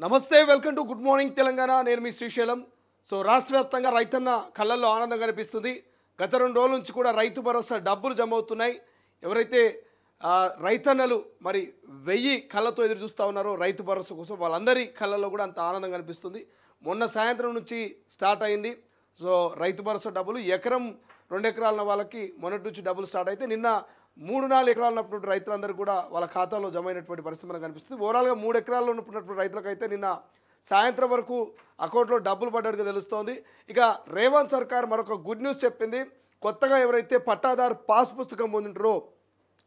నమస్తే welcome to good morning Telangana నేను మీ Srisailam so రాష్ట్ర వ్యాప్తంగా రైతన్న కళ్ళల్లో ఆనందం కనిపిస్తుంది గత 2 రోజుల నుంచి కూడా రైతు భరోసా డబ్బులు జమ అవుతున్నాయి ఎవరైతే రైతన్నలు మరి 1000 కళ్ళతో ఎదురు చూస్తూ ఉన్నారో రైతు భరోసా కోసం వాళ్ళందరి కళ్ళల్లో కూడా అంత ఆనందం కనిపిస్తుంది మొన్న సాయంత్రం నుంచి స్టార్ట్ అయింది సో రైతు భరోసా డబ్బులు ఎకరం 2 ఎకరాల వాళ్ళకి మొన్నటి నుంచి డబ్బులు స్టార్ట్ అయితే నిన్న 3-4 ఎకరాలు ఉన్నటువంటి రైతులందరూ కూడా వాళ్ళ ఖాతాలో జమ అయినటువంటి పరిస్థితి మనకు కనిపిస్తుంది ఓవరాల్గా 3 ఎకరాల్లో ఉన్నటువంటి రైతులకైతే నిన్న సాయంత్రం వరకు అకౌంట్లో డబ్బులు పడ్డట్టుగా తెలుస్తోంది ఇక రేవంత్ సర్కార్ మరొక గుడ్ న్యూస్ చెప్పింది కొత్తగా ఎవరైతే పట్టాదారు పాస్ పుస్తకం పొందింటారో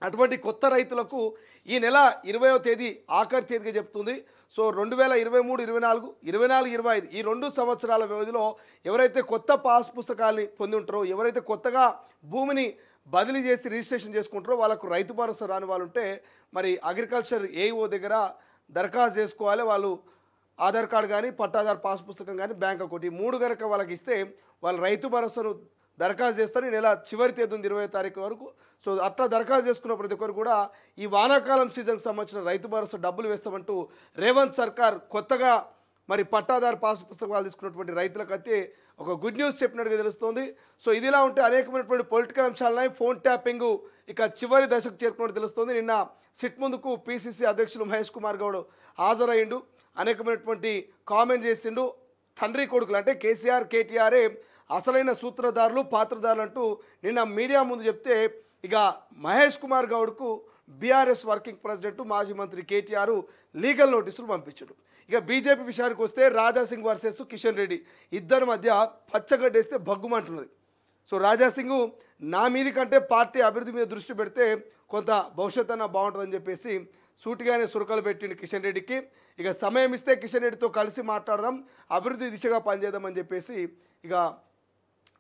అటువంటి కొత్త రైతులకు ఈ నెల 20వ తేదీ ఆఖరి తేదీగా చెప్తుంది సో 2023, 24, 25 ఈ 2 సంవత్సరాల వ్యవధిలో ఎవరైతే కొత్త పాస్ పుస్తకాన్ని పొంది ఉంటారో ఎవరైతే కొత్తగా భూమిని బదిలీ చేసి రిజిస్ట్రేషన్ చేసుకుంటారో వాళ్ళకు రైతు భరోసా రాని వాళ్ళు ఉంటే మరి అగ్రికల్చర్ ఏఈఓ దగ్గర దరఖాస్తు చేసుకోవాలి వాళ్ళు ఆధార్ కార్డు కానీ పట్టాదారు పాస్ పుస్తకం కానీ బ్యాంక్ అకౌంట్ ఈ 3 కనుక వాళ్ళకి ఇస్తే వాళ్ళు రైతు భరోసాను దరఖాస్తు చేస్తారు ఈ నెల చివరి తేదీ 20వ తారీఖు వరకు సో అట్లా దరఖాస్తు చేసుకున్న ప్రతి ఒక్కరు కూడా ఈ వానాకాలం సీజన్కి సంబంధించిన రైతు భరోసా డబ్బులు వేస్తామంటూ రేవంత్ సర్కార్ కొత్తగా మరి పట్టాదారు పాస్ పుస్తకాలు తీసుకున్నటువంటి రైతులకైతే ఒక గుడ్ న్యూస్ చెప్పినట్టుగా తెలుస్తోంది సో ఇదిలా ఉంటే అనేకమైనటువంటి పొలిటికల్ అంశాలున్నాయి ఫోన్ ట్యాపింగ్ ఇక చివరి దశకు చేరుకున్నట్టు తెలుస్తోంది నిన్న సిట్ ముందుకు పిసిసి అధ్యక్షులు మహేష్ కుమార్ గౌడ్ హాజరయ్యిండు అనేకమైనటువంటి కామెంట్ చేసిండు తండ్రి కొడుకులు అంటే కేసీఆర్ కేటీఆర్ఏ అసలైన సూత్రధారులు పాత్రధారులు అంటూ నిన్న మీడియా ముందు చెప్తే ఇక మహేష్ కుమార్ గౌడ్కు బీఆర్ఎస్ వర్కింగ్ ప్రెసిడెంట్ మాజీ మంత్రి కేటీఆర్ లీగల్ నోటీసులు పంపించాడు ఇక బీజేపీ విషయానికి వస్తే రాజాసింగ్ వర్సెస్ కిషన్ రెడ్డి ఇద్దరి మధ్య పచ్చగడ్డేస్తే భగ్గుమంటున్నది సో రాజాసింగ్ నా మీది కంటే పార్టీ అభివృద్ధి మీద దృష్టి పెడితే కొంత భవిష్యత్తు అన్న బాగుంటుందని చెప్పేసి సూటిగానే సురకలు పెట్టిండు కిషన్ రెడ్డికి ఇక సమయం ఇస్తే కిషన్ రెడ్డితో కలిసి మాట్లాడదాం అభివృద్ధి దిశగా పనిచేద్దామని చెప్పేసి ఇక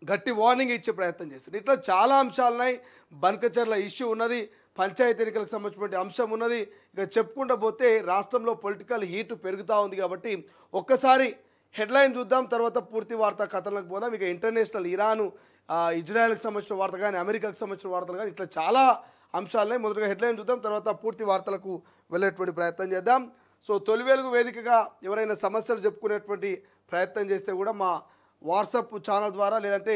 గట్టి వార్నింగ్ ఇచ్చే ప్రయత్నం చేస్తుంది ఇట్లా చాలా అంశాలున్నాయి బనకచర్ల ఇష్యూ ఉన్నది పంచాయతీ ఎన్నికలకు సంబంధించినటువంటి అంశం ఉన్నది ఇక చెప్పుకుంటూ పోతే రాష్ట్రంలో పొలిటికల్ హీట్ పెరుగుతూ ఉంది కాబట్టి ఒక్కసారి హెడ్లైన్ చూద్దాం తర్వాత పూర్తి వార్తా కథలకు పోదాం ఇక ఇంటర్నేషనల్ ఇరాను ఇజ్రాయెల్కి సంబంధించిన వార్త కానీ అమెరికాకు సంబంధించిన వార్తలు కానీ ఇట్లా చాలా అంశాలున్నాయి మొదటగా హెడ్లైన్ చూద్దాం తర్వాత పూర్తి వార్తలకు వెళ్ళేటువంటి ప్రయత్నం చేద్దాం సో తొలి వెలుగు వేదికగా ఎవరైనా సమస్యలు చెప్పుకునేటువంటి ప్రయత్నం చేస్తే కూడా మా వాట్సాప్ ఛానల్ ద్వారా లేదంటే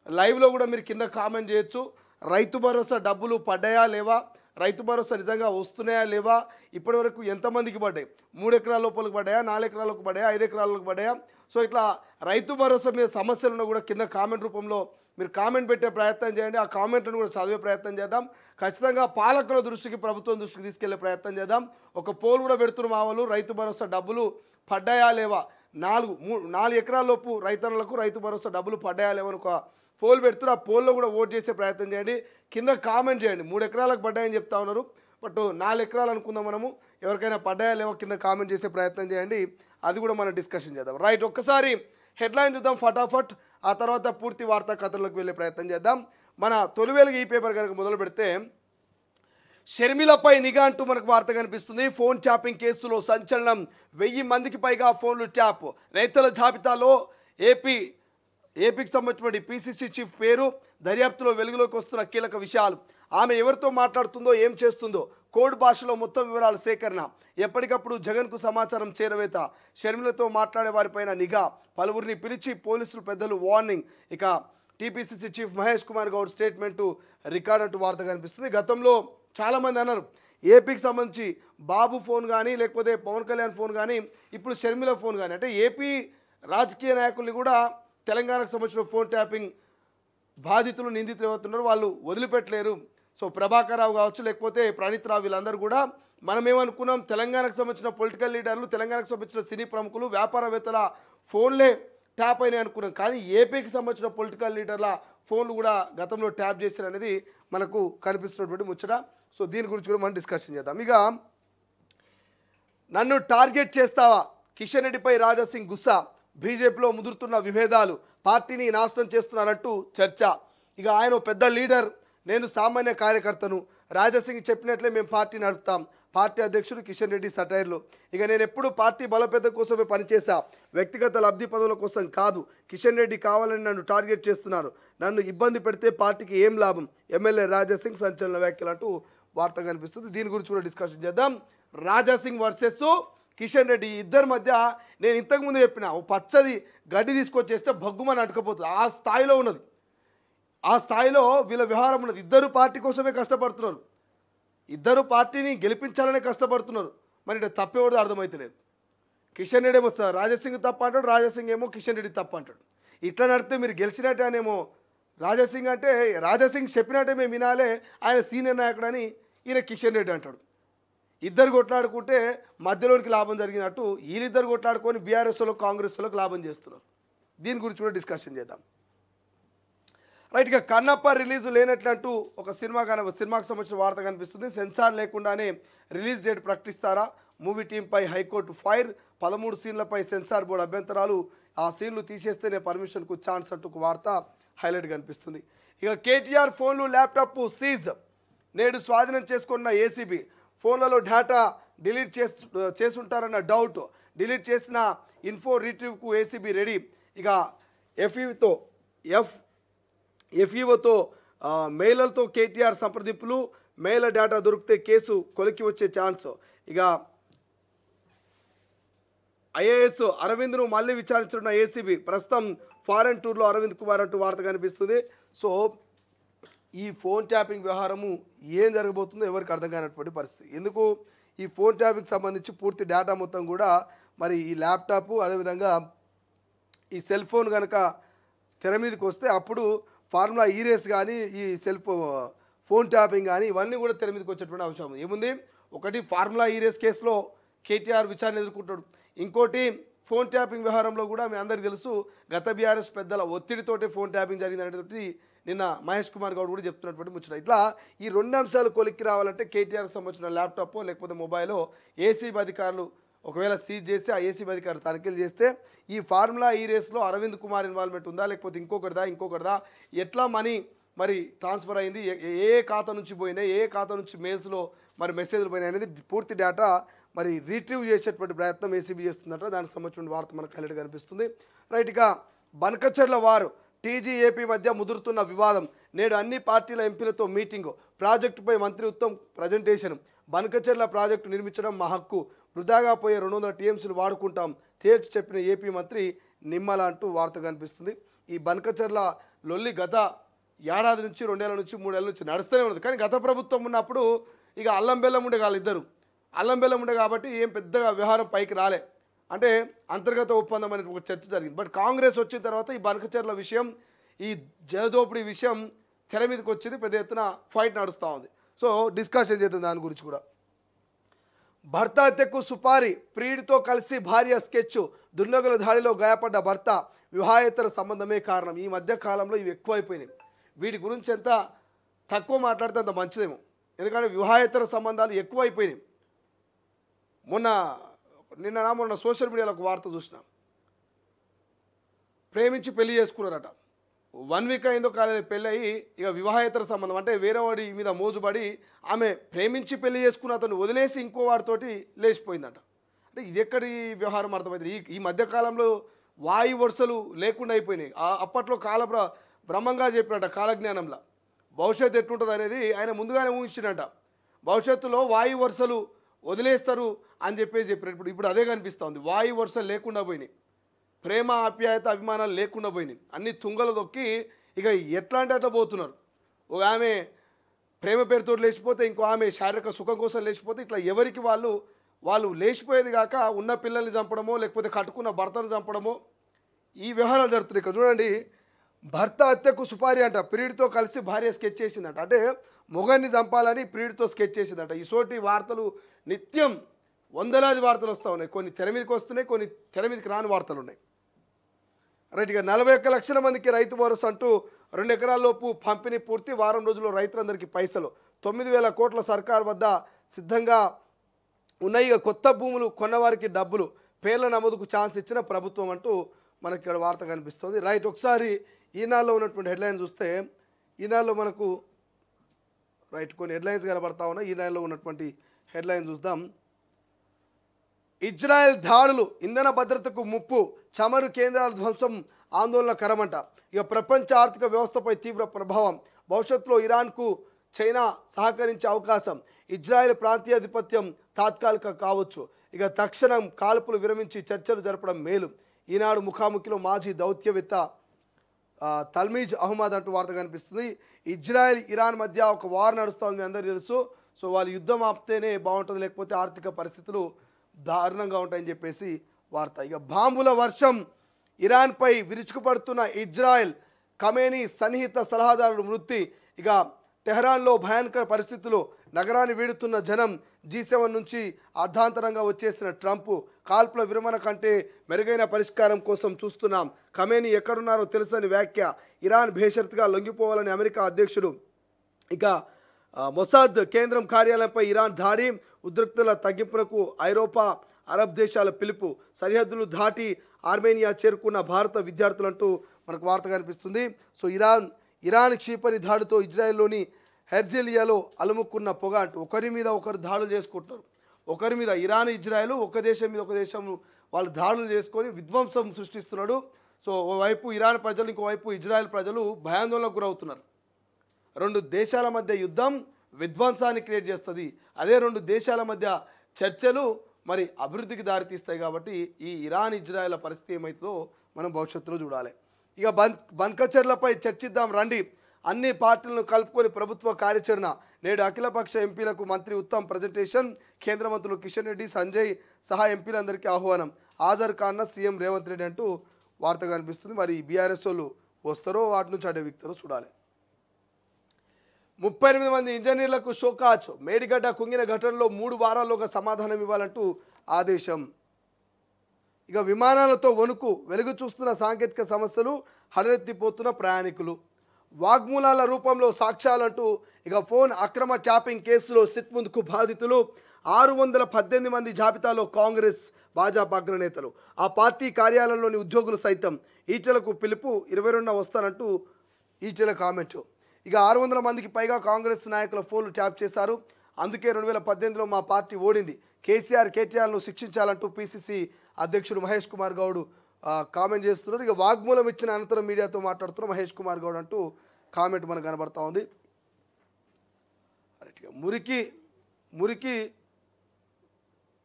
లైవ్లో కూడా మీరు కింద కామెంట్ చేయొచ్చు రైతు భరోసా డబ్బులు పడ్డాయా లేవా రైతు భరోసా నిజంగా వస్తున్నాయా లేవా ఇప్పటివరకు ఎంతమందికి పడ్డాయి 3 ఎకరాల లోపలికి పడ్డాయా 4 ఎకరాలకు పడ్డాయా 5 ఎకరాలకు పడ్డాయా సో ఇట్లా రైతు భరోసా మీద సమస్యలను కూడా కింద కామెంట్ రూపంలో మీరు కామెంట్ పెట్టే ప్రయత్నం చేయండి ఆ కామెంట్లను కూడా చదివే ప్రయత్నం చేద్దాం ఖచ్చితంగా పాలకుల దృష్టికి ప్రభుత్వం దృష్టికి తీసుకెళ్లే ప్రయత్నం చేద్దాం ఒక పోల్ కూడా పెడుతున్న మా వాళ్ళు రైతు భరోసా డబ్బులు పడ్డాయా లేవా 4 ఎకరాల లోపు రైతన్నులకు రైతు భరోసా డబ్బులు పడ్డాయా లేవని ఒక పోల్ పెడుతున్నారు ఆ పోల్లో కూడా ఓట్ చేసే ప్రయత్నం చేయండి కింద కామెంట్ చేయండి 3 ఎకరాలకు పడ్డాయని చెప్తా ఉన్నారు బట్ 4 ఎకరాలు అనుకుందాం మనము ఎవరికైనా పడ్డాయా లేవో కింద కామెంట్ చేసే ప్రయత్నం చేయండి అది కూడా మనం డిస్కషన్ చేద్దాం రైట్ ఒక్కసారి హెడ్లైన్ చూద్దాం ఫటాఫట్ ఆ తర్వాత పూర్తి వార్తా కథలకు వెళ్ళే ప్రయత్నం చేద్దాం మన తొలివేలుగా ఈ పేపర్ కనుక మొదలు పెడితే షర్మిలపై నిఘా అంటూ మనకు వార్త కనిపిస్తుంది ఫోన్ ట్యాపింగ్ కేసులో సంచలనం 1000 మందికి పైగా ఫోన్లు ట్యాప్ రైతుల జాబితాలో ఏపీకి సంబంధించిన పిసిసి చీఫ్ పేరు దర్యాప్తులో వెలుగులోకి వస్తున్న కీలక విషయాలు ఆమె ఎవరితో మాట్లాడుతుందో ఏం చేస్తుందో కోడ్ భాషలో మొత్తం వివరాల సేకరణ ఎప్పటికప్పుడు జగన్కు సమాచారం చేరవేత షర్మిలతో మాట్లాడే వారిపైన నిఘా పలువురిని పిలిచి పోలీసులు పెద్దలు వార్నింగ్ ఇక TPCC chief Mahesh Kumar Goud statement record అంటూ వార్త కనిపిస్తుంది గతంలో చాలామంది అన్నారు ఏపీకి సంబంధించి బాబు ఫోన్ కానీ లేకపోతే పవన్ కళ్యాణ్ ఫోన్ కానీ ఇప్పుడు షర్మిల ఫోన్ కానీ అంటే ఏపీ రాజకీయ నాయకుల్ని కూడా తెలంగాణకు సంబంధించిన ఫోన్ ట్యాపింగ్ బాధితులు నిందితులు అవుతున్నారు వాళ్ళు వదిలిపెట్టలేరు సో ప్రభాకర్ రావు కావచ్చు లేకపోతే ప్రణీత్ రావు వీళ్ళందరూ కూడా మనం ఏమనుకున్నాం తెలంగాణకు సంబంధించిన పొలిటికల్ లీడర్లు తెలంగాణకు సంబంధించిన సినీ ప్రముఖులు వ్యాపారవేత్తల ఫోన్లే ట్యాప్ అయినాయి అనుకున్నాం కానీ ఏపీకి సంబంధించిన పొలిటికల్ లీడర్ల ఫోన్లు కూడా గతంలో ట్యాప్ చేశారు అనేది మనకు కనిపిస్తున్నటువంటి ముచ్చట సో దీని గురించి కూడా మనం డిస్కషన్ చేద్దాం ఇక నన్ను టార్గెట్ చేస్తావా కిషన్ రెడ్డిపై రాజాసింగ్ గుస్సా బీజేపీలో ముదురుతున్న విభేదాలు పార్టీని నాశనం చేస్తున్నారంటూ చర్చ ఇక ఆయన పెద్ద లీడర్ నేను సామాన్య కార్యకర్తను రాజాసింగ్ చెప్పినట్లే మేము పార్టీ నడుపుతాం పార్టీ అధ్యక్షుడు కిషన్ రెడ్డి సటైర్లు ఇక నేను ఎప్పుడు పార్టీ బలోపేతం కోసమే పనిచేశా వ్యక్తిగత లబ్ధి పదవుల కోసం కాదు కిషన్ రెడ్డి కావాలని నన్ను టార్గెట్ చేస్తున్నారు నన్ను ఇబ్బంది పెడితే పార్టీకి ఏం లాభం ఎమ్మెల్యే రాజాసింగ్ సంచలన వ్యాఖ్యలు అంటూ వార్త కనిపిస్తుంది దీని గురించి కూడా డిస్కషన్ చేద్దాం రాజాసింగ్ వర్సెస్ కిషన్ రెడ్డి ఇద్దరి మధ్య నేను ఇంతకుముందు చెప్పిన ఓ పచ్చది గడ్డి తీసుకొచ్చేస్తే భగ్గుమని అటుకపోతుంది ఆ స్థాయిలో ఉన్నది. ఆ స్థాయిలో వీళ్ళ వ్యవహారం ఉన్నది. ఇద్దరు పార్టీ కోసమే కష్టపడుతున్నారు, ఇద్దరు పార్టీని గెలిపించాలనే కష్టపడుతున్నారు. మరి ఇక్కడ తప్పేవాడు అర్థమవుతలేదు. కిషన్ రెడ్డి ఏమో రాజాసింగ్ తప్ప అంటాడు, రాజాసింగ్ ఏమో కిషన్ రెడ్డి తప్ప అంటాడు. ఇట్లా నడితే మీరు గెలిచినట్టే అనేమో రాజాసింగ్ అంటే రాజాసింగ్ చెప్పినట్టే మేము వినాలే, ఆయన సీనియర్ నాయకుడు అని ఈయన కిషన్ రెడ్డి అంటాడు. ఇద్దరు కొట్లాడుకుంటే మధ్యలోనికి లాభం జరిగినట్టు వీళ్ళిద్దరు కొట్లాడుకొని బీఆర్ఎస్లో కాంగ్రెస్లోకి లాభం చేస్తున్నారు. దీని గురించి కూడా డిస్కషన్ చేద్దాం. రైట్గా కన్నప్ప రిలీజ్ లేనట్లంటూ ఒక సినిమాకు సంబంధించిన వార్త కనిపిస్తుంది. సెన్సార్ లేకుండానే రిలీజ్ డేట్ ప్రకటిస్తారా? మూవీ టీంపై హైకోర్టు ఫైర్. 13 సీన్లపై సెన్సార్ బోర్డు అభ్యంతరాలు. ఆ సీన్లు తీసేస్తేనే పర్మిషన్కు ఛాన్స్ అంటూ ఒక వార్త హైలైట్ కనిపిస్తుంది. ఇక కేటీఆర్ ఫోన్లు ల్యాప్టాప్ సీజ్. నేడు స్వాధీనం చేసుకున్న ఏసీబీ. ఫోన్లలో డేటా డిలీట్ చేసుంటారన్న డౌట్. డిలీట్ చేసిన ఇన్ఫో రిట్రీవ్కు ఏసీబీ రెడీ. ఇక ఎఫ్ఈఓతో మెయిలతో కేటీఆర్ సంప్రదింపులు. మెయిల్ డేటా దొరికితే కేసు కొలికి వచ్చే ఛాన్స్. ఇక ఐఏఎస్ అరవింద్ను మళ్ళీ విచారించిన ఏసీబీ. ప్రస్తుతం ఫారెన్ టూర్లో అరవింద్ కుమార్ అంటూ వార్త కనిపిస్తుంది. సో ఈ ఫోన్ ట్యాపింగ్ వ్యవహారము ఏం జరగబోతుందో ఎవరికి అర్థం కానటువంటి పరిస్థితి. ఎందుకు ఈ ఫోన్ ట్యాపింగ్ సంబంధించి పూర్తి డేటా మొత్తం కూడా మరి ఈ ల్యాప్టాప్ అదేవిధంగా ఈ సెల్ ఫోన్ కనుక తెర మీదకి వస్తే అప్పుడు ఫార్ములా ఈరేస్ కానీ ఈ ఫోన్ ట్యాపింగ్ కానీ ఇవన్నీ కూడా తెర మీదకి వచ్చేటువంటి అవసరం ఉంది. ఏముంది, ఒకటి ఫార్ములా ఈరేస్ కేసులో కేటీఆర్ విచారణ ఎదుర్కొంటాడు. ఇంకోటి ఫోన్ ట్యాపింగ్ వ్యవహారంలో కూడా మీ అందరికీ తెలుసు గత బీఆర్ఎస్ పెద్దల ఒత్తిడితోటే ఫోన్ ట్యాపింగ్ జరిగింది అనేటువంటి నిన్న మహేష్ కుమార్ గౌడ్ కూడా చెప్తున్నటువంటి ముచ్చట. ఇట్లా ఈ 2 అంశాలు కొలిక్కి రావాలంటే కేటీఆర్కి సంబంధించిన ల్యాప్టాప్ లేకపోతే మొబైల్లో ఏసీబీ అధికారులు ఒకవేళ సీజ్ చేస్తే ఆ ఏసీబీ అధికారులు తనిఖీలు చేస్తే ఈ ఫార్ములా ఈ రేస్లో అరవింద్ కుమార్ ఇన్వాల్వ్మెంట్ ఉందా లేకపోతే ఇంకొకటిదా ఎట్లా మనీ మరి ట్రాన్స్ఫర్ అయింది, ఏ ఖాతా నుంచి పోయినాయి, ఏ ఖాతా నుంచి మెయిల్స్లో మరి మెసేజ్లు పోయినాయి అనేది పూర్తి డేటా మరి రీట్రీవ్ చేసేటువంటి ప్రయత్నం ఏసీబీ చేస్తుందట. దానికి సంబంధించిన వార్త మనకు హైలైట్ కనిపిస్తుంది. రైట్గా బనకచెర్ల వారు టీజీ ఏపీ మధ్య ముదురుతున్న వివాదం. నేడు అన్ని పార్టీల ఎంపీలతో మీటింగు. ప్రాజెక్టుపై మంత్రి ఉత్తమ్ ప్రజెంటేషన్. బనకచెర్ల ప్రాజెక్టు నిర్మించడం మా హక్కు. వృధాగా పోయే 200 టీఎంసీలు వాడుకుంటాం తేల్చి చెప్పిన ఏపీ మంత్రి నిమ్మల అంటూ వార్త కనిపిస్తుంది. ఈ బనకచెర్ల లొల్లి గత ఏడాది నుంచి 2 ఏళ్ల నుంచి 3 ఏళ్ల నుంచి నడుస్తూనే ఉన్నది. కానీ గత ప్రభుత్వం ఉన్నప్పుడు ఇక అల్లం బెల్లం ఉండే వాళ్ళిద్దరు అల్లం బెల్లం ఉండే కాబట్టి ఏం పెద్దగా వ్యవహారం పైకి రాలే, అంటే అంతర్గత ఒప్పందం అనేది ఒక చర్చ జరిగింది. బట్ కాంగ్రెస్ వచ్చిన తర్వాత ఈ బనకచెర్ల విషయం, ఈ జలదోపిడీ విషయం తెర మీదకి వచ్చింది. పెద్ద ఎత్తున ఫైట్ నడుస్తూ ఉంది. సో డిస్కషన్ చేద్దాం దాని గురించి కూడా. భర్త హత్యకు సుపారి. ప్రియుడితో కలిసి భార్య స్కెచ్. దుండగుల దాడిలో గాయపడ్డ భర్త. వివాహేతర సంబంధమే కారణం. ఈ మధ్య కాలంలో ఇవి ఎక్కువైపోయినాయి. వీటి గురించి ఎంత తక్కువ మాట్లాడితే అంత మంచిదేమో, ఎందుకంటే వివాహేతర సంబంధాలు ఎక్కువైపోయినాయి. మొన్న సోషల్ మీడియాలో ఒక వార్త చూసిన. ప్రేమించి పెళ్లి చేసుకున్నారట. 1 వీక్ అయిందో కాలేదు పెళ్ళి అయ్యి ఇక వివాహేతర సంబంధం అంటే వేరే వాడి మీద మోజుబడి ఆమె ప్రేమించి పెళ్లి చేసుకున్న అతను వదిలేసి ఇంకో వాడితోటి లేచిపోయిందట. అంటే ఇది ఎక్కడి వ్యవహారం అర్థమవుతుంది. ఈ మధ్యకాలంలో వాయు వరుసలు లేకుండా అయిపోయినాయి. అప్పట్లో బ్రహ్మంగా చెప్పినట్ట కాలజ్ఞానంలో భవిష్యత్తు ఎట్లుంటుంది అనేది ఆయన ముందుగానే ఊహించినట్ట. భవిష్యత్తులో వాయు వరుసలు వదిలేస్తారు అని చెప్పినప్పుడు ఇప్పుడు అదే కనిపిస్తుంది. వాయు వరుసలు లేకుండా పోయినాయి, ప్రేమ ఆప్యాయత అభిమానాలు లేకుండా పోయినాయి. అన్ని తుంగలు దొక్కి ఇక ఎట్లా అంటే అట్లా పోతున్నారు. ఒక ఆమె ప్రేమ పేరుతో లేచిపోతే ఇంకో ఆమె శారీరక సుఖం కోసం లేచిపోతే ఇట్లా ఎవరికి వాళ్ళు లేచిపోయేది కాక ఉన్న పిల్లల్ని చంపడమో లేకపోతే కట్టుకున్న భర్తను చంపడమో ఈ వ్యవహారాలు జరుగుతున్నాయి. ఇక్కడ చూడండి, భర్త హత్యకు సుపారి అంట. ప్రియుడితో కలిసి భార్య స్కెచ్ చేసిందంట. అంటే మొగన్ని చంపాలని ప్రియుడితో స్కెచ్ చేసిందంట. ఈ సోటి వార్తలు నిత్యం వందలాది వార్తలు వస్తూ ఉన్నాయి. కొన్ని తెర మీదకి వస్తున్నాయి, కొన్ని తెర మీదకి రాని వార్తలు ఉన్నాయి. రైట్గా 41 లక్షల మందికి రైతు భరోసా అంటూ 2 ఎకరాల్లోపు పంపిణీ పూర్తి. వారం రోజుల్లో రైతులందరికీ పైసలు. 9,000 కోట్ల సర్కార్ వద్ద సిద్ధంగా ఉన్నాయి. ఇక కొత్త భూములు కొన్నవారికి డబ్బులు. పేర్ల నమోదుకు ఛాన్స్ ఇచ్చిన ప్రభుత్వం అంటూ మనకి ఇక్కడ వార్త కనిపిస్తుంది. రైట్, ఒకసారి ఈనాడులో ఉన్నటువంటి హెడ్లైన్ చూస్తే ఈనాడులో మనకు కొన్ని హెడ్లైన్స్ కనబడతా ఉన్నాయి. ఈనాడులో ఉన్నటువంటి హెడ్లైన్ చూద్దాం. ఇజ్రాయెల్ దాడులు ఇంధన భద్రతకు ముప్పు. చమురు కేంద్రాల ధ్వంసం ఆందోళనకరమంట. ఇక ప్రపంచ ఆర్థిక వ్యవస్థపై తీవ్ర ప్రభావం. భవిష్యత్తులో ఇరాన్కు చైనా సహకరించే అవకాశం. ఇజ్రాయెల్ ప్రాంతీయాధిపత్యం తాత్కాలిక కావచ్చు, ఇక తక్షణం కాల్పులు విరమించి చర్చలు జరపడం మేలు. ఈనాడు ముఖాముఖిలో మాజీ దౌత్యవేత్త తల్మీజ్ అహ్మద్ అంటూ వార్త కనిపిస్తుంది. ఇజ్రాయెల్ ఇరాన్ మధ్య ఒక వార్ నడుస్తుంది, మీ అందరికీ తెలుసు. సో వాళ్ళు యుద్ధం ఆపితేనే బాగుంటుంది, లేకపోతే ఆర్థిక పరిస్థితులు దారుణంగా ఉంటాయని చెప్పేసి వార్త. ఇక బాంబుల వర్షం ఇరాన్పై విరుచుకుపడుతున్న ఇజ్రాయెల్, ఖమేనీ సన్నిహిత సలహాదారుడు మృతి. ఇక టెహరాన్లో భయంకర పరిస్థితులు, నగరాన్ని వీడుతున్న జనం. G7 నుంచి అర్ధాంతరంగా వచ్చేసిన ట్రంప్, కాల్పుల విరమణ కంటే మెరుగైన పరిష్కారం కోసం చూస్తున్నాం, ఖమేనీ ఎక్కడున్నారో తెలుసని వ్యాఖ్య. ఇరాన్ బేషరతుగా లొంగిపోవాలని అమెరికా అధ్యక్షుడు. ఇక మొసాద్ కేంద్రం కార్యాలయంపై ఇరాన్ దాడి, ఉద్రిక్తల తగ్గింపునకు ఐరోపా అరబ్ దేశాల పిలుపు. సరిహద్దులు దాటి ఆర్మేనియా చేరుకున్న భారత విద్యార్థులంటూ మనకు వార్త కనిపిస్తుంది. సో ఇరాన్ క్షిపణి దాడితో ఇజ్రాయెల్లోని హెర్జెలియాలో అలుముకున్న పొగ అంటూ ఒకరి మీద ఒకరు దాడులు చేసుకుంటున్నారు. ఒకరి మీద ఇరాన్ ఇజ్రాయెల్, ఒక దేశం మీద ఒక దేశం వాళ్ళు దాడులు చేసుకొని విధ్వంసం సృష్టిస్తున్నాడు. సో ఓవైపు ఇరాన్ ప్రజలు, ఇంకోవైపు ఇజ్రాయెల్ ప్రజలు భయాందోళనకు గురవుతున్నారు. రెండు దేశాల మధ్య యుద్ధం విధ్వంసాన్ని క్రియేట్ చేస్తుంది. అదే రెండు దేశాల మధ్య చర్చలు మరి అభివృద్ధికి దారితీస్తాయి. కాబట్టి ఈ ఇరాన్ ఇజ్రాయెల్ పరిస్థితి ఏమవుతుందో మనం భవిష్యత్తులో చూడాలి. ఇక బన్కచర్లపై చర్చిద్దాం రండి. అన్ని పార్టీలను కలుపుకొని ప్రభుత్వ కార్యాచరణ. నేడు అఖిలపక్ష ఎంపీలకు మంత్రి ఉత్తమ్ ప్రజెంటేషన్. కేంద్ర మంత్రులు కిషన్ రెడ్డి, సంజయ్ సహా ఎంపీలందరికీ ఆహ్వానం. హాజరు కాన్న సీఎం రేవంత్ రెడ్డి అంటూ వార్త కనిపిస్తుంది. మరి బీఆర్ఎస్ వాళ్ళు వస్తారో వాటి నుంచి అడే వ్యక్తులు చూడాలి. 38 మంది ఇంజనీర్లకు షోకాజ్. మేడిగడ్డ కుంగిన ఘటనలో 3 వారాల్లోగా సమాధానం ఇవ్వాలంటూ ఆదేశం. ఇక విమానాలతో వణుకు, వెలుగు చూస్తున్న సాంకేతిక సమస్యలు, హడలెత్తిపోతున్న ప్రయాణికులు. వాగ్మూలాల రూపంలో సాక్ష్యాలంటూ ఇక ఫోన్ అక్రమ ట్యాపింగ్ కేసులో సిట్ ముందుకు బాధితులు. 618 మంది జాబితాలో కాంగ్రెస్, భాజపా అగ్రనేతలు. ఆ పార్టీ కార్యాలయంలోని ఉద్యోగులు సైతం. ఈటెలకు పిలుపు, 22న వస్తానంటూ ఈటెల కామెంట్. ఇక 600 మందికి పైగా కాంగ్రెస్ నాయకుల ఫోన్లు ట్యాప్ చేశారు. అందుకే 2018లో మా పార్టీ ఓడింది. కేటీఆర్ను శిక్షించాలంటూ పిసిసి అధ్యక్షుడు మహేష్ కుమార్ గౌడ్ కామెంట్ చేస్తున్నారు. ఇక వాగ్మూలం ఇచ్చిన అనంతరం మీడియాతో మాట్లాడుతున్న మహేష్ కుమార్ గౌడ్ అంటూ కామెంట్ మనకు కనబడతా ఉంది.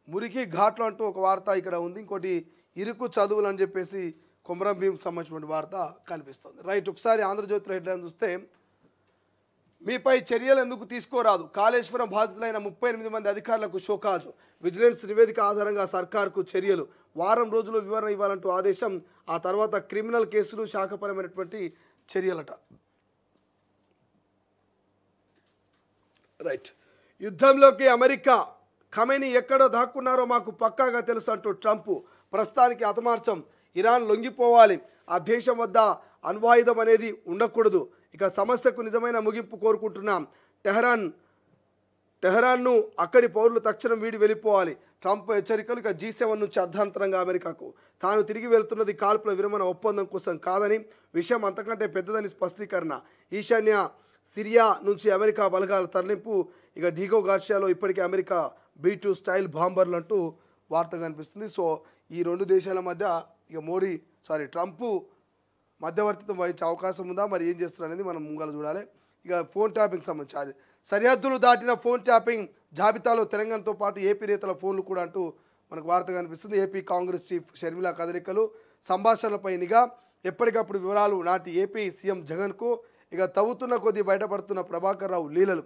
మురికి ఘాట్లు అంటూ ఒక వార్త ఇక్కడ ఉంది. ఇంకోటి ఇరుకు చదువులు అని చెప్పేసి కొమరం భీం సంబంధించిన వార్త కనిపిస్తుంది. రైట్, ఒకసారి ఆంధ్రజ్యోతిలో హెడ్లైన్ చూస్తే, మీపై చర్యలు ఎందుకు తీసుకోరాదు, కాళేశ్వరం బాధితులైన 38 మంది అధికారులకు షోకాజు. విజిలెన్స్ నివేదిక ఆధారంగా సర్కార్కు చర్యలు, వారం రోజులు వివరణ ఇవ్వాలంటూ ఆదేశం. ఆ తర్వాత క్రిమినల్ కేసులు, శాఖపరమైనటువంటి చర్యలట. రైట్, యుద్ధంలోకి అమెరికా, ఖమేనీ ఎక్కడో దాక్కున్నారో మాకు పక్కాగా తెలుసు అంటూ ట్రంప్. ప్రస్తుతానికి హతమార్చం, ఇరాన్ లొంగిపోవాలి, ఆ దేశం వద్ద అణ్వాయుధం అనేది ఉండకూడదు. ఇక సమస్యకు నిజమైన ముగింపు కోరుకుంటున్నాం. టెహరాన్ను అక్కడి పౌరులు తక్షణం వీడి వెళ్ళిపోవాలి. ట్రంప్ హెచ్చరికలు. ఇక G7 నుంచి అర్ధాంతరంగా అమెరికాకు. తాను తిరిగి వెళ్తున్నది కాల్పుల విరమణ ఒప్పందం కోసం కాదని, విషయం అంతకంటే పెద్దదని స్పష్టీకరణ. ఈశాన్య సిరియా నుంచి అమెరికా బలగాల తరలింపు. ఇక డిగో గార్షియాలో ఇప్పటికే అమెరికా B2 స్టైల్ బాంబర్లు అంటూ వార్త కనిపిస్తుంది. సో ఈ రెండు దేశాల మధ్య ఇక ట్రంప్ మధ్యవర్తిత్వం వహించే అవకాశం ఉందా, మరి ఏం చేస్తున్నారు అనేది మనం ముంగల చూడాలి. ఇక ఫోన్ ట్యాపింగ్ సంబంధించి సరిహద్దులు దాటిన ఫోన్ ట్యాపింగ్ జాబితాలో తెలంగాణతో పాటు ఏపీ నేతల ఫోన్లు కూడా అంటూ మనకు వార్త కనిపిస్తుంది. ఏపీ కాంగ్రెస్ చీఫ్ షర్మిల కదలికలు, సంభాషణలపై నిఘా, ఎప్పటికప్పుడు వివరాలు నాటి ఏపీ సీఎం జగన్కు. ఇక తవ్వుతున్న కొద్దీ బయటపడుతున్న ప్రభాకర్ రావు లీలలు.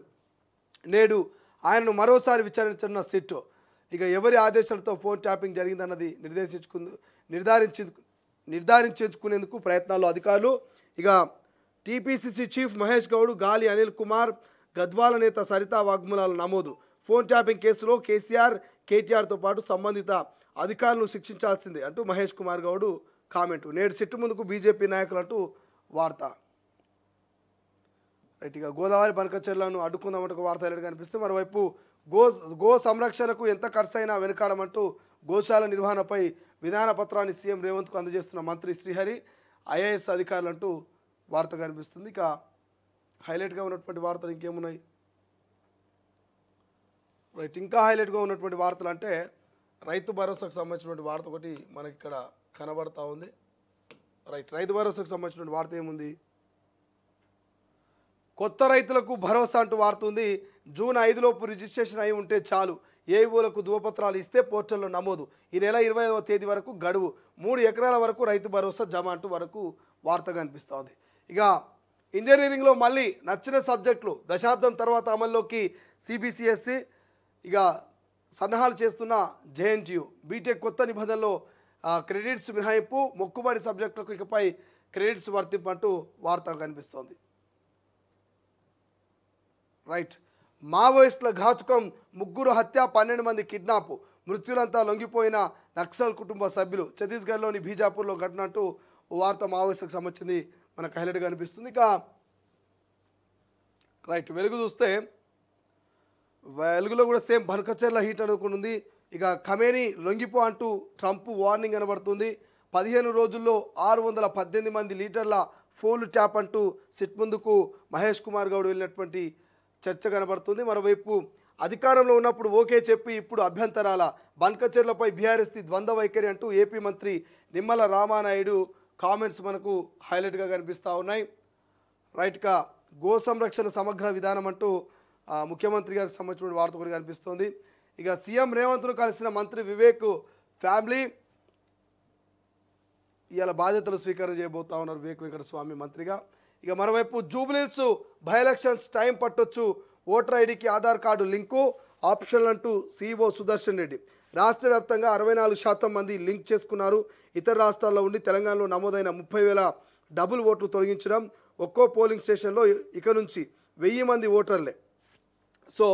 నేడు ఆయనను మరోసారి విచారించనున్న సిట్. ఇక ఎవరి ఆదేశాలతో ఫోన్ ట్యాపింగ్ జరిగిందన్నది నిర్ధారించేందుకు ప్రయత్నాల్లో అధికారులు. ఇక టీపీసీసీ చీఫ్ మహేష్ గౌడ్, గాలి అనిల్ కుమార్, గద్వాల నేత సరితా వాగ్మూలాలు నమోదు. ఫోన్ ట్యాపింగ్ కేసులో కేటీఆర్తో పాటు సంబంధిత అధికారులను శిక్షించాల్సిందే అంటూ మహేష్ కుమార్ గౌడ్ కామెంటు. నేడు సిట్టు ముందుకు బీజేపీ నాయకులు అంటూ వార్త. రైట్, ఇక గోదావరి బనకచెర్లను అడ్డుకుందామంటూ ఒక వార్త కనిపిస్తుంది. మరోవైపు గో సంరక్షణకు ఎంత ఖర్చు అయినా వెనుకాడమంటూ గోశాల నిర్వహణపై విధాన పత్రాన్ని సీఎం రేవంత్కు అందజేస్తున్న మంత్రి శ్రీహరి, ఐఏఎస్ అధికారులు అంటూ వార్త కనిపిస్తుంది. ఇక హైలైట్గా ఉన్నటువంటి వార్తలు ఇంకేమున్నాయి? రైట్, ఇంకా హైలైట్గా ఉన్నటువంటి వార్తలు అంటే రైతు భరోసాకు సంబంధించినటువంటి వార్త ఒకటి మనకి ఇక్కడ కనబడతా ఉంది. రైట్, రైతు భరోసాకు సంబంధించినటువంటి వార్త ఏముంది? కొత్త రైతులకు భరోసా అంటూ వార్తుంది. జూన్ 5లోపు రిజిస్ట్రేషన్ అయి ఉంటే చాలు, ఏఈఓలకు ధృవపత్రాలు ఇస్తే పోర్టల్లో నమోదు. ఈ నెల 20వ తేదీ వరకు గడువు. 3 ఎకరాల వరకు రైతు భరోసా జమ అంటూ వరకు వార్త కనిపిస్తోంది. ఇక ఇంజనీరింగ్లో మళ్ళీ నచ్చిన సబ్జెక్టులు దశాబ్దం తర్వాత అమల్లోకి సిబిసిఎస్సి. ఇక సన్నాహాలు చేస్తున్న జేఎన్టీయూ. బీటెక్ కొత్త నిబంధనలో క్రెడిట్స్ మినహాయింపు, మొక్కుబడి సబ్జెక్టులకు ఇకపై క్రెడిట్స్ వర్తింపు అంటూ వార్త కనిపిస్తోంది. రైట్. మావోయిస్టుల ఘాతుకం, 3 హత్య, 12 మంది కిడ్నాప్, మృత్యులంతా లొంగిపోయిన నక్సల్ కుటుంబ సభ్యులు. ఛత్తీస్గఢ్లోని బీజాపూర్లో ఘటన అంటూ ఓ వార్త మావోయిస్టులకు సంబంధించింది మనకు హైలైట్గా అనిపిస్తుంది. ఇక రైట్, వెలుగు చూస్తే వెలుగులో కూడా సేమ్ బనకచెర్ల హీట్ అనుకుంటుంది. ఇక ఖమేనీ లొంగిపో అంటూ ట్రంప్ వార్నింగ్ కనబడుతుంది. 15 రోజుల్లో 618 మంది లీటర్ల ఫోన్ ట్యాప్ అంటూ సిట్ ముందుకు మహేష్ కుమార్ గౌడ్ వెళ్ళినటువంటి చర్చ కనబడుతుంది. మరోవైపు అధికారంలో ఉన్నప్పుడు ఓకే చెప్పి ఇప్పుడు అభ్యంతరాల, బనకచెర్లపై బీఆర్ఎస్ది ద్వంద్వ వైఖరి అంటూ ఏపీ మంత్రి నిమ్మల రామానాయుడు కామెంట్స్ మనకు హైలైట్గా కనిపిస్తూ ఉన్నాయి. రైట్గా గో సంరక్షణ సమగ్ర విధానం అంటూ ముఖ్యమంత్రి గారికి సంబంధించిన వార్త కూడా కనిపిస్తోంది. ఇక సీఎం రేవంత్ను కలిసిన మంత్రి వివేక్ ఫ్యామిలీ ఇవాళ బాధ్యతలు స్వీకారం చేయబోతా ఉన్నారు వివేక్ వెంకటస్వామి మంత్రిగా. ఇక మరోవైపు జూబ్లీహిల్స్ బై ఎలక్షన్స్ టైం పట్టొచ్చు, ఓటర్ ఐడికి ఆధార్ కార్డు లింకు ఆప్షనల్ అంటూ సీఈఓ సుదర్శన్ రెడ్డి. రాష్ట్ర వ్యాప్తంగా 64% మంది లింక్ చేసుకున్నారు. ఇతర రాష్ట్రాల్లో ఉండి తెలంగాణలో నమోదైన 30,000 డబుల్ ఓట్లు తొలగించడం. ఒక్కో పోలింగ్ స్టేషన్లో ఇక నుంచి 1000 మంది ఓటర్లే. So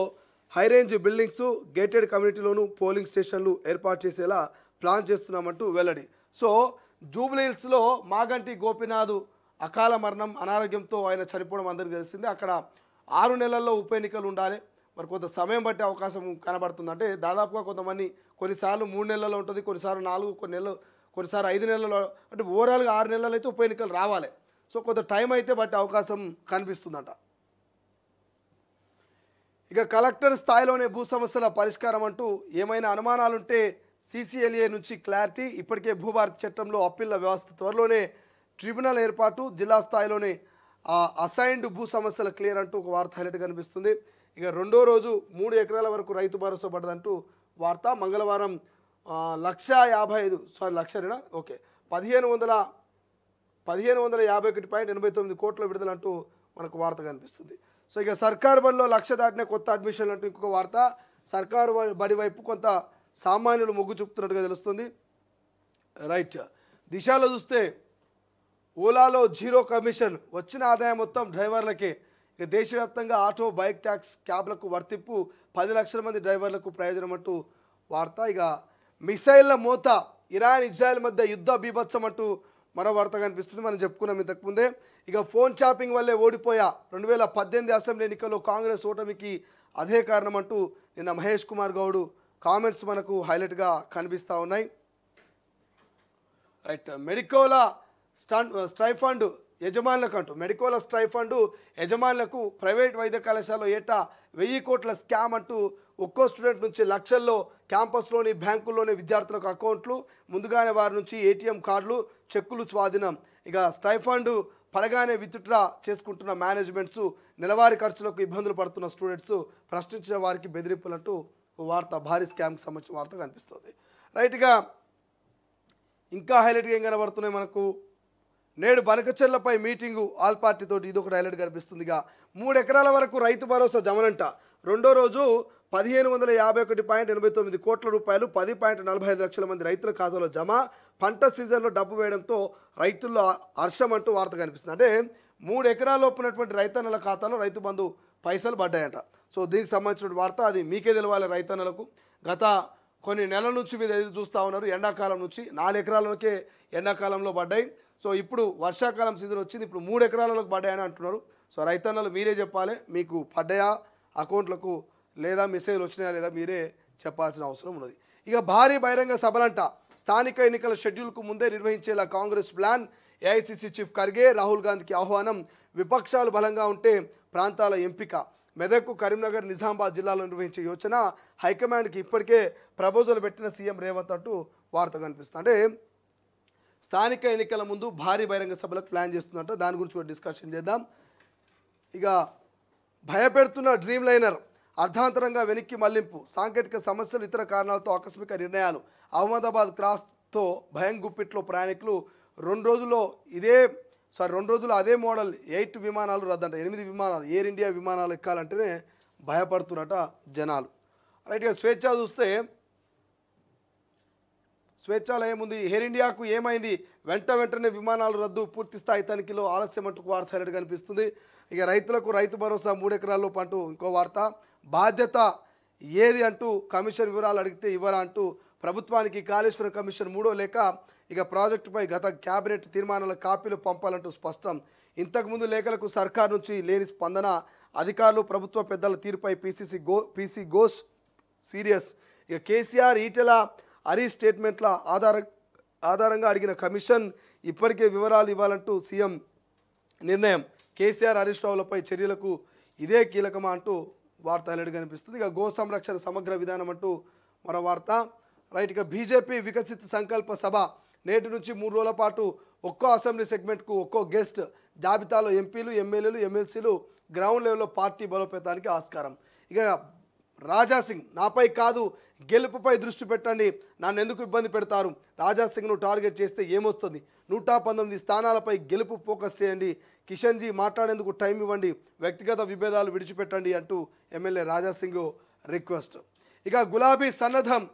high range buildings, gated కమ్యూనిటీలోనూ పోలింగ్ స్టేషన్లు ఏర్పాటు చేసేలా ప్లాన్ చేస్తున్నామంటూ వెల్లడి. సో జూబ్లీహిల్స్లో మాగంటి గోపీనాథ్ అకాల మరణం, అనారోగ్యంతో ఆయన చనిపోవడం అందరికీ తెలిసిందే. అక్కడ 6 నెలల్లో ఉప ఎన్నికలు ఉండాలి. మరి కొంత సమయం బట్టే అవకాశం కనబడుతుంది. అంటే దాదాపుగా కొంతమంది కొన్నిసార్లు 3 నెలల్లో ఉంటుంది, కొన్నిసార్లు 4, కొన్ని నెలలు, కొన్నిసార్లు 5 నెలల్లో, అంటే ఓవరాల్గా 6 నెలలు అయితే ఉప ఎన్నికలు రావాలి. సో కొంత టైం అయితే బట్టి అవకాశం కనిపిస్తుందట. ఇక కలెక్టర్ స్థాయిలోనే భూ సమస్యల పరిష్కారం అంటూ ఏమైనా అనుమానాలుంటే సీసీఎల్ఏ నుంచి క్లారిటీ. ఇప్పటికే భూభారతి చట్టంలో అప్పీళ్ల వ్యవస్థ, త్వరలోనే ట్రిబ్యునల్ ఏర్పాటు, జిల్లా స్థాయిలోనే అసైన్డ్ భూ సమస్యల క్లియర్ అంటూ ఒక వార్త హైలైట్ కనిపిస్తుంది. ఇక రెండో రోజు 3 ఎకరాల వరకు రైతు భరోసా పడ్డదంటూ వార్త. మంగళవారం 1551.89 కోట్ల విడుదలంటూ మనకు వార్త కనిపిస్తుంది. సో ఇక సర్కారు బడిలో 1,00,000 దాటిన కొత్త అడ్మిషన్లు అంటూ ఇంకొక వార్త. సర్కారు బడి వైపు కొంత సామాన్యులు మొగ్గు చూపుతున్నట్టుగా తెలుస్తుంది. రైట్. దిశలో చూస్తే ఓలాలో 0 కమిషన్, వచ్చిన ఆదాయం మొత్తం డ్రైవర్లకే. ఇక దేశవ్యాప్తంగా ఆటో, బైక్ ట్యాక్స్, క్యాబ్లకు వర్తింపు, 10 లక్షల మంది డ్రైవర్లకు ప్రయోజనం అంటూ వార్త. ఇక మిసైళ్ల మోత, ఇరాన్ ఇజ్రాయెల్ మధ్య యుద్ధ బీభత్సం అంటూ మరో వార్త కనిపిస్తుంది. మనం చెప్పుకున్నాం ఇంతకుముందే. ఇక ఫోన్ షాపింగ్ వల్లే ఓడిపోయా, 2018 అసెంబ్లీ ఎన్నికల్లో కాంగ్రెస్ ఓటమికి అదే కారణం అంటూ నిన్న మహేష్ కుమార్ గౌడ్ కామెంట్స్ మనకు హైలైట్గా కనిపిస్తూ ఉన్నాయి. రైట్. మెడికోలా స్టైఫండ్ యజమానులకు అంటూ, మెడికోలా స్టైఫండ్ యజమానులకు ప్రైవేట్ వైద్య కళాశాలలో ఏటా 1000 కోట్ల స్కామ్ అంటూ ఒక్కో స్టూడెంట్ నుంచి లక్షల్లో క్యాంపస్లోని బ్యాంకుల్లోని విద్యార్థులకు అకౌంట్లు, ముందుగానే వారి నుంచి ఏటీఎం కార్డులు, చెక్కులు స్వాధీనం. ఇక స్టైఫండ్ పడగానే విత్డ్రా చేసుకుంటున్న మేనేజ్మెంట్స్, నెలవారీ ఖర్చులకు ఇబ్బందులు పడుతున్న స్టూడెంట్స్, ప్రశ్నించిన వారికి బెదిరింపులంటూ వార్త, భారీ స్కామ్కి సంబంధించిన వార్త కనిపిస్తుంది. రైట్గా ఇంకా హైలైట్గా ఏం కనబడుతున్నాయి మనకు. నేడు బనకచెర్లపై మీటింగు ఆల్ పార్టీ తోటి, ఇది ఒక హైలైట్ కనిపిస్తుంది. ఇక 3 ఎకరాల వరకు రైతు భరోసా జమనంట. రెండో రోజు 1551.89 కోట్ల రూపాయలు 10.45 లక్షల మంది రైతుల ఖాతాలో జమ. పంట సీజన్లో డబ్బు వేయడంతో రైతుల్లో హర్షం అంటూ వార్త కనిపిస్తుంది. అంటే 3 ఎకరాల లోపునటువంటి రైతన్నల ఖాతాలో రైతు బంధు పైసలు పడ్డాయంట. సో దీనికి సంబంధించిన వార్త, అది మీకే తెలవాలి రైతన్నలకు. గత కొన్ని నెలల నుంచి మీరు ఎదురు చూస్తూ ఉన్నారు. ఎండాకాలం నుంచి 4 ఎకరాలకే ఎండాకాలంలో పడ్డాయి. సో ఇప్పుడు వర్షాకాలం సీజన్ వచ్చింది, ఇప్పుడు 3 ఎకరాలకు పడ్డాయని అంటున్నారు. సో రైతన్నలు మీరే చెప్పాలి, మీకు పడ్డాయా అకౌంట్లకు, లేదా మెసేజ్లు వచ్చినాయా లేదా మీరే చెప్పాల్సిన అవసరం ఉన్నది. ఇక భారీ బహిరంగ సభలంట, స్థానిక ఎన్నికల షెడ్యూల్కు ముందే నిర్వహించేలా Congress plan. AICC chief Kharge, Rahul గాంధీకి ఆహ్వానం. విపక్షాలు బలంగా ఉంటే ప్రాంతాల ఎంపిక. మెదక్, కరీంనగర్, నిజామాబాద్ జిల్లాలో నిర్వహించే యోచన. హైకమాండ్కి ఇప్పటికే ప్రపోజల్ పెట్టిన సీఎం రేవంత్ అంటూ వార్త కనిపిస్తుంది. అంటే స్థానిక ఎన్నికల ముందు భారీ బహిరంగ సభలకు ప్లాన్ చేస్తుందంట. దాని గురించి కూడా డిస్కషన్ చేద్దాం. ఇక భయపెడుతున్న డ్రీమ్ లైనర్ అర్ధాంతరంగా వెనక్కి మళ్లింపు, సాంకేతిక సమస్యలు, ఇతర కారణాలతో ఆకస్మిక నిర్ణయాలు. అహ్మదాబాద్ క్రాస్తో భయం గుప్పిట్లో ప్రయాణికులు. 2 రోజులు అదే మోడల్ 8 విమానాలు రద్దంట. 8 విమానాలు ఎయిర్ ఇండియా విమానాలు ఎక్కాలంటేనే భయపడుతున్నట జనాలు. రైట్గా స్వేచ్ఛలో ఏముంది, ఎయిర్ ఇండియాకు ఏమైంది, వెంటనే విమానాలు రద్దు, పూర్తి స్థాయి తనిఖీలో ఆలస్యం అంటూ వార్త హైలైట్ కనిపిస్తుంది. ఇక రైతులకు రైతు భరోసా 3 ఎకరాల్లో పంటూ ఇంకో వార్త. బాధ్యత ఏది అంటూ కమిషన్ వివరాలు అడిగితే ఇవ్వరా అంటూ ప్రభుత్వానికి కాళేశ్వరం కమిషన్ 3వ లేఖ. ఇక ప్రాజెక్టుపై గత క్యాబినెట్ తీర్మానాల కాపీలు పంపాలంటూ స్పష్టం. ఇంతకుముందు లేఖలకు సర్కార్ నుంచి లేని స్పందన. అధికారులు ప్రభుత్వ పెద్దల తీరుపై పీసీ ఘోష్ సీరియస్. ఇక కేసీఆర్ ఈటెల హరీష్ స్టేట్మెంట్ల ఆధారంగా అడిగిన కమిషన్ ఇప్పటికే వివరాలు ఇవ్వాలంటూ సీఎం నిర్ణయం. కేసీఆర్ హరీష్ రావులపై చర్యలకు ఇదే కీలకమా అంటూ వార్త హైలైట్ కనిపిస్తుంది. ఇక గో సంరక్షణ సమగ్ర విధానం అంటూ మరో వార్త. రైట్. ఇక బీజేపీ వికసిత్ సంకల్ప సభ నేటి నుంచి 3 రోజుల పాటు ఒక్కో అసెంబ్లీ సెగ్మెంట్కు ఒక్కో గెస్ట్. జాబితాలో ఎంపీలు, ఎమ్మెల్యేలు, ఎమ్మెల్సీలు. గ్రౌండ్ లెవెల్లో పార్టీ బలోపేతానికి ఆస్కారం. ఇక రాజాసింగ్, నాపై కాదు గెలుపుపై దృష్టి పెట్టండి, నన్ను ఎందుకు ఇబ్బంది పెడతారు, రాజాసింగ్ను టార్గెట్ చేస్తే ఏమొస్తుంది, 119 స్థానాలపై గెలుపు ఫోకస్ చేయండి, కిషన్జీ మాట్లాడేందుకు టైం ఇవ్వండి, వ్యక్తిగత విభేదాలు విడిచిపెట్టండి అంటూ ఎమ్మెల్యే రాజాసింగ్ రిక్వెస్ట్. ఇక గులాబీ సన్నద్ధం.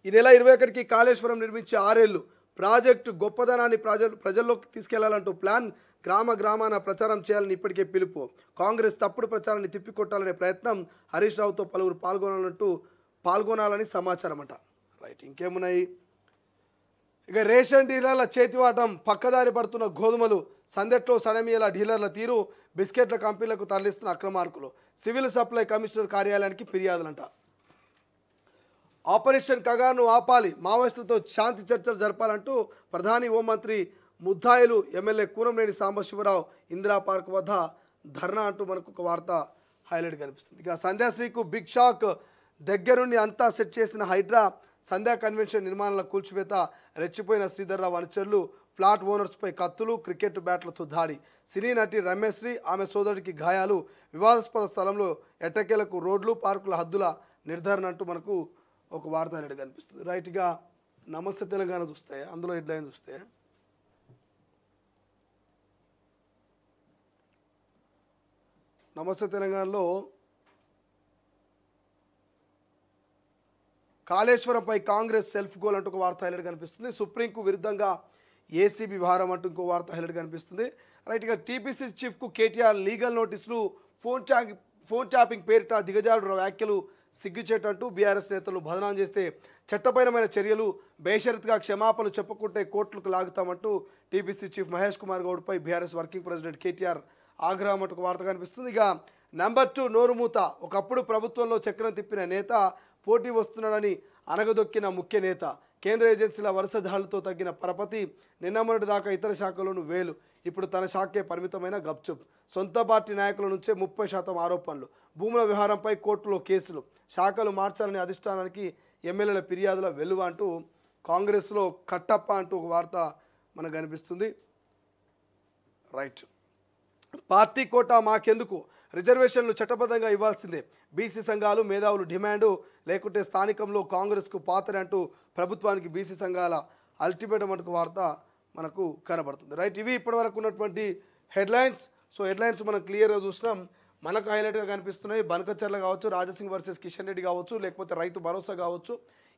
ఈ నెల 21కి కాళేశ్వరం నిర్మించే 6 ఏళ్లు ప్రాజెక్టు గొప్పదనాన్ని ప్రజల్లోకి తీసుకెళ్లాలంటూ ప్లాన్. గ్రామాన ప్రచారం చేయాలని ఇప్పటికే పిలుపు. కాంగ్రెస్ తప్పుడు ప్రచారాన్ని తిప్పికొట్టాలనే ప్రయత్నం. హరీష్ రావుతో పలువురు పాల్గొనాలని సమాచారం అంట. రైట్. ఇంకేమున్నాయి, ఇక రేషన్ డీలర్ల చేతివాటం, పక్కదారి పడుతున్న గోధుమలు, సందెట్లో సడమియల డీలర్ల తీరు, బిస్కెట్ల కంపెనీలకు తరలిస్తున్న అక్రమార్కులు. సివిల్ సప్లై కమిషనర్ కార్యాలయానికి ఫిర్యాదులంట. ఆపరేషన్ కగార్ను ఆపాలి, మావోయిస్టులతో శాంతి చర్చలు జరపాలంటూ ప్రధాని హోంమంత్రి ముద్దాయిలు ఎమ్మెల్యే కూనంనేని సాంబశివరావు ఇందిరా పార్క్ వద్ద ధర్నా అంటూ మనకు ఒక వార్త హైలైట్ కనిపిస్తుంది. ఇక సంధ్యాశ్రీకు బిగ్ షాక్, దగ్గరుండి అంతా సెట్ చేసిన హైడ్రా. సంధ్యా కన్వెన్షన్ నిర్మాణాల కూల్చివేత, రెచ్చిపోయిన శ్రీధర్రావు అనుచరులు, ఫ్లాట్ ఓనర్స్పై కత్తులు, క్రికెట్ బ్యాట్లతో దాడి. సినీ నటి రమేశ్రీ, ఆమె సోదరుడికి గాయాలు. వివాదాస్పద స్థలంలో ఎట్టకేలకు రోడ్లు, పార్కుల హద్దుల నిర్ధారణ అంటూ మనకు ఒక వార్త హైలైట్ కనిపిస్తుంది. రైట్గా నమస్తే తెలంగాణ చూస్తే అందులో హెడ్లైన్ చూస్తే నమస్తే తెలంగాణలో కాళేశ్వరంపై కాంగ్రెస్ సెల్ఫ్ గోల్ అంటూ ఒక వార్త హైలైట్ కనిపిస్తుంది. సుప్రీంకు విరుద్ధంగా ఏసీబీ వ్యవహారం అంటూ ఇంకో వార్త హైలైట్ కనిపిస్తుంది. రైట్గా టీపీసీ చీఫ్కు కేటీఆర్ లీగల్ నోటీసులు, ఫోన్ ట్యాపింగ్ పేరిట దిగజారు వ్యాఖ్యలు సిగ్గుచేటంటూ బీఆర్ఎస్ నేతలను బదనాం చేస్తే చట్టపరమైన చర్యలు, బేషరతుగా క్షమాపణలు చెప్పుకుంటే కోర్టులకు లాగుతామంటూ టీపీసీ చీఫ్ మహేష్ కుమార్ గౌడ్పై బీఆర్ఎస్ వర్కింగ్ ప్రెసిడెంట్ కేటీఆర్ ఆగ్రహం అంటూ వార్త కనిపిస్తుంది. ఇక నెంబర్ 2 నోరుమూత. ఒకప్పుడు ప్రభుత్వంలో చక్రం తిప్పిన నేత పోటీ వస్తున్నాడని అనగదొక్కిన ముఖ్య నేత. కేంద్ర ఏజెన్సీల వరుస దాడులతో తగ్గిన పరపతి. నిన్న మొన్నటి దాకా ఇతర శాఖలను వేలు, ఇప్పుడు తన శాఖే పరిమితమైన గప్చుప్. సొంత పార్టీ నాయకుల నుంచే 30% ఆరోపణలు. భూముల వ్యవహారంపై కోర్టులో కేసులు. శాఖలు మార్చాలని అధిష్టానానికి ఎమ్మెల్యేల ఫిర్యాదుల వెలువ అంటూ కాంగ్రెస్లో కట్టప్ప అంటూ ఒక వార్త మనకు కనిపిస్తుంది. రైట్. పార్టీ కోటా మాకెందుకు, రిజర్వేషన్లు చట్టబద్ధంగా ఇవ్వాల్సిందే. బీసీ సంఘాలు మేధావులు డిమాండు, లేకుంటే స్థానికంలో కాంగ్రెస్కు పాత్ర అంటూ ప్రభుత్వానికి బీసీ సంఘాల అల్టిమేటం అంటూ వార్త మనకు కనబడుతుంది. రైట్. ఇవి ఇప్పటివరకు ఉన్నటువంటి హెడ్లైన్స్. సో హెడ్లైన్స్ మనం క్లియర్గా చూసినాం. మనకు హైలైట్గా కనిపిస్తున్నాయి. బనకచర్ల కావచ్చు, రాజసింగ్ వర్సెస్ కిషన్ రెడ్డి కావచ్చు, లేకపోతే రైతు భరోసా కావచ్చు,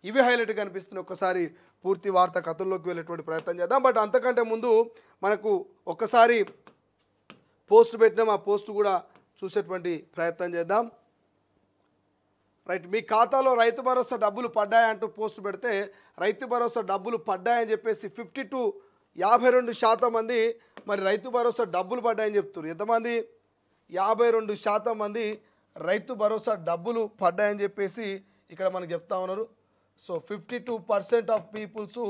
ఇవి హైలైట్గా కనిపిస్తున్నాయి. ఒక్కసారి పూర్తి వార్త కథల్లోకి వెళ్ళేటువంటి ప్రయత్నం చేద్దాం. బట్ అంతకంటే ముందు మనకు ఒక్కసారి పోస్ట్ పెట్టినాం, ఆ పోస్ట్ కూడా చూసేటువంటి ప్రయత్నం చేద్దాం. రైట్. మీ ఖాతాలో రైతు భరోసా డబ్బులు పడ్డాయంటూ పోస్ట్ పెడితే రైతు భరోసా డబ్బులు పడ్డాయని చెప్పేసి 52% మంది మరి రైతు భరోసా డబ్బులు పడ్డాయని చెప్తున్నారు. ఎంతమంది? 52% మంది రైతు భరోసా డబ్బులు పడ్డాయని చెప్పేసి ఇక్కడ మనకు చెప్తా ఉన్నారు. So 52% of peoples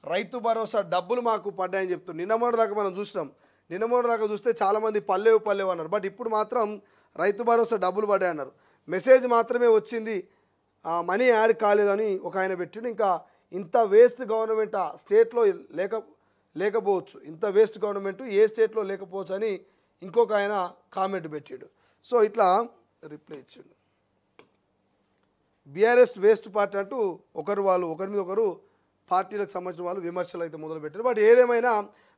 Rythu Bharosa డబ్బులు మాకు పడ్డాయని చెప్తున్నారు. నిన్న మొన్నటి దాకా మనం చూసినాం. నిన్న మొన్నటి దాకా చూస్తే చాలామంది పల్లెవు అన్నారు. బట్ ఇప్పుడు మాత్రం రైతు భరోసా డబ్బులు పడ్డాయి అన్నారు. మెసేజ్ మాత్రమే వచ్చింది, మనీ యాడ్ కాలేదని ఒక ఆయన పెట్టిండు. ఇంకా ఇంత వేస్ట్ గవర్నమెంట్ ఆ స్టేట్లో లేకపోవచ్చు, ఇంత వేస్ట్ గవర్నమెంట్ ఏ స్టేట్లో లేకపోవచ్చు అని ఇంకొక ఆయన కామెంట్ పెట్టాడు. సో ఇట్లా రిప్లై ఇచ్చాడు. బీఆర్ఎస్ వేస్ట్ పార్టీ అంటూ ఒకరి మీద ఒకరు పార్టీలకు సంబంధించిన వాళ్ళు విమర్శలు అయితే మొదలుపెట్టారు. బట్ ఏదేమైనా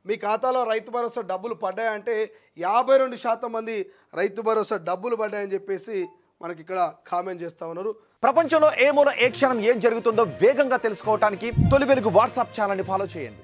మీ ఖాతాలో రైతు భరోసా డబ్బులు పడ్డాయంటే 52% మంది రైతు భరోసా డబ్బులు పడ్డాయని చెప్పేసి మనకి ఇక్కడ కామెంట్ చేస్తూ ఉన్నారు. ప్రపంచంలో ఏ మూల ఏ క్షణం ఏం జరుగుతుందో వేగంగా తెలుసుకోవడానికి తొలి వెలుగు వాట్సాప్ ఛానల్ని ఫాలో చేయండి.